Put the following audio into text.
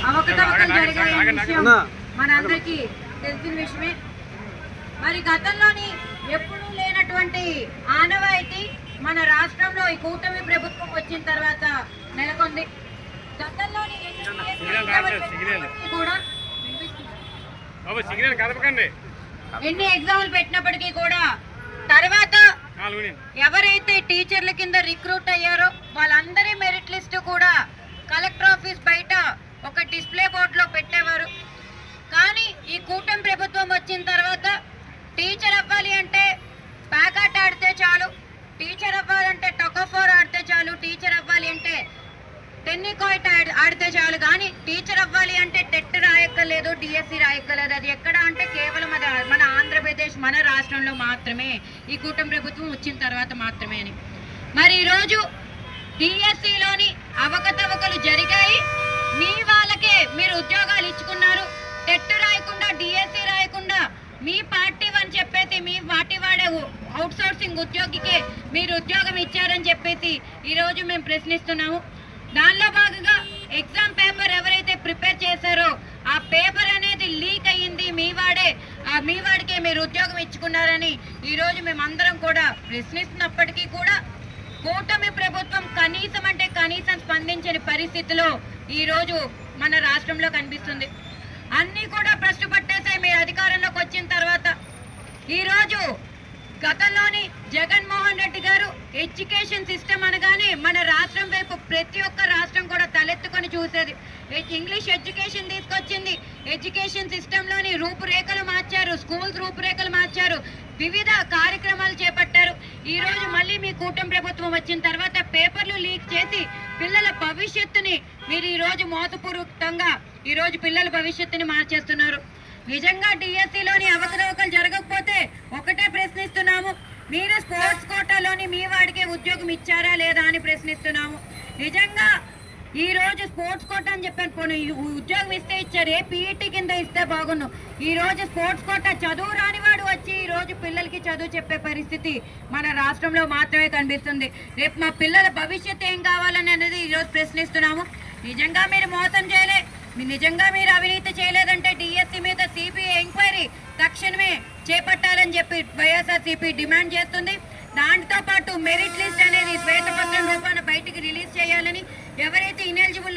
అవకతవకలు జరిగే విషయం మనందరికీ తెలిసిన విషయమే. మరి గతంలోని ఎప్పుడూ లేనటువంటి ఆనవాయితీ మన రాష్ట్రంలో ఈ కూటమి ప్రభుత్వం వచ్చిన తర్వాత నెలకొంది. గతంలోని ఎన్ని ఎగ్జామ్లు పెట్టినప్పటికీ కూడా తర్వాత ఎవరైతే టీచర్ల కింద రిక్రూట్ అయ్యారో వాళ్ళందరి మెరిట్ లిస్టు కూడా కలెక్టర్ ఆఫీస్ బయట ఒక డిస్ప్లే బోర్డులో పెట్టేవారు. కానీ ఈ కూటమి ప్రభుత్వం వచ్చిన తర్వాత టీచర్ అవ్వాలి అంటే ప్యాకాట్ ఆడితే చాలు, టీచర్ అవ్వాలంటే టొకఫోర్ ఆడితే చాలు, టీచర్ అవ్వాలి అంటే టెన్నికాయిట్ ఆడితే చాలు, కానీ టీచర్ అవ్వాలి అంటే టెట్ రాయక్కర్లేదు, డిఎస్సి రాయక్కర్లేదు. అది ఎక్కడ అంటే కేవలం అది మన ఆంధ్రప్రదేశ్ మన రాష్ట్రంలో మాత్రమే, ఈ కూటమి ప్రభుత్వం వచ్చిన తర్వాత మాత్రమే అని. మరి ఈరోజు డిఎస్సిలోని అవకతవకలు జరిగాయి. మీ వాళ్ళకే మీరు ఉద్యోగాలు ఇచ్చుకున్నారు. టెట్ రాయకుండా డిఎస్సి రాయకుండా మీ పార్టీ అని చెప్పేసి మీ పార్టీ వాడే అవుట్ సోర్సింగ్ ఉద్యోగికే మీరు ఉద్యోగం ఇచ్చారని చెప్పేసి ఈరోజు మేము ప్రశ్నిస్తున్నాము. దానిలో భాగంగా ఎగ్జామ్ పేపర్ ఎవరైతే ప్రిపేర్ చేశారో ఆ పేపర్ అనేది లీక్ అయ్యింది, మీ వాడికే మీరు ఉద్యోగం ఇచ్చుకున్నారని ఈరోజు మేమందరం కూడా ప్రశ్నిస్తున్నప్పటికీ కూడా కూటమి ప్రభుత్వం కనీసం అంటే కనీసం స్పందించని పరిస్థితిలో ఈరోజు మన రాష్ట్రంలో కనిపిస్తుంది. అన్నీ కూడా ప్రశ్న పట్టేసాయి మీరు అధికారంలోకి వచ్చిన తర్వాత. ఈరోజు గతంలోని జగన్మోహన్ రెడ్డి గారు ఎడ్యుకేషన్ సిస్టమ్ అనగానే మన రాష్ట్రం వైపు ప్రతి ఒక్క రాష్ట్రం కూడా తలెత్తుకొని చూసేది. ఇంగ్లీష్ ఎడ్యుకేషన్ తీసుకొచ్చింది, ఎడ్యుకేషన్ సిస్టంలోని రూపురేఖలు మార్చారు, స్కూల్స్ రూపురేఖలు మార్చారు, వివిధ కార్యక్రమాలు చేపట్టారు. ఈరోజు మళ్ళీ మీ కూటమి ప్రభుత్వం వచ్చిన తర్వాత పేపర్లు లీక్ చేసి పిల్లల భవిష్యత్తుని మీరు ఈరోజు మోసపూర్వకంగా ఈరోజు పిల్లల భవిష్యత్తుని మార్చేస్తున్నారు. నిజంగా డిఎస్సిలోని అవకతవకలు జరగకపోతే ఒకటే ప్రశ్నిస్తున్నాము, మీరు స్పోర్ట్స్ కోటాలోని మీ వాడికే ఉద్యోగం ఇచ్చారా లేదా అని ప్రశ్నిస్తున్నాము. నిజంగా ఈ రోజు స్పోర్ట్స్ కోటా అని చెప్పాను, పోనీ ఉద్యోగం ఇస్తే ఇచ్చారు, ఏ పీఈటీ కింద ఇస్తే బాగున్నాం. ఈ రోజు స్పోర్ట్స్ కోటా చదువు రానివాడు వచ్చి ఈ రోజు పిల్లలకి చదువు చెప్పే పరిస్థితి మన రాష్ట్రంలో మాత్రమే కనిపిస్తుంది. రేపు మా పిల్లల భవిష్యత్తు ఏం కావాలని అనేది ఈరోజు ప్రశ్నిస్తున్నాము. నిజంగా మీరు మోసం చేయలే, నిజంగా మీరు అవినీతి చేయలేదంటే డిఎస్సి మీద సిబిఐ ఎంక్వైరీ తక్షణమే చేపట్టాలని చెప్పి వైఎస్ఆర్సీపీ డిమాండ్ చేస్తుంది. దాంతో పాటు మెరిట్ లిస్ట్ అనేది శ్వేతపత్రం రూపాన బయటికి రిలీజ్ చేయాలని, ఎవరైతే ఇనెలిజిబుల్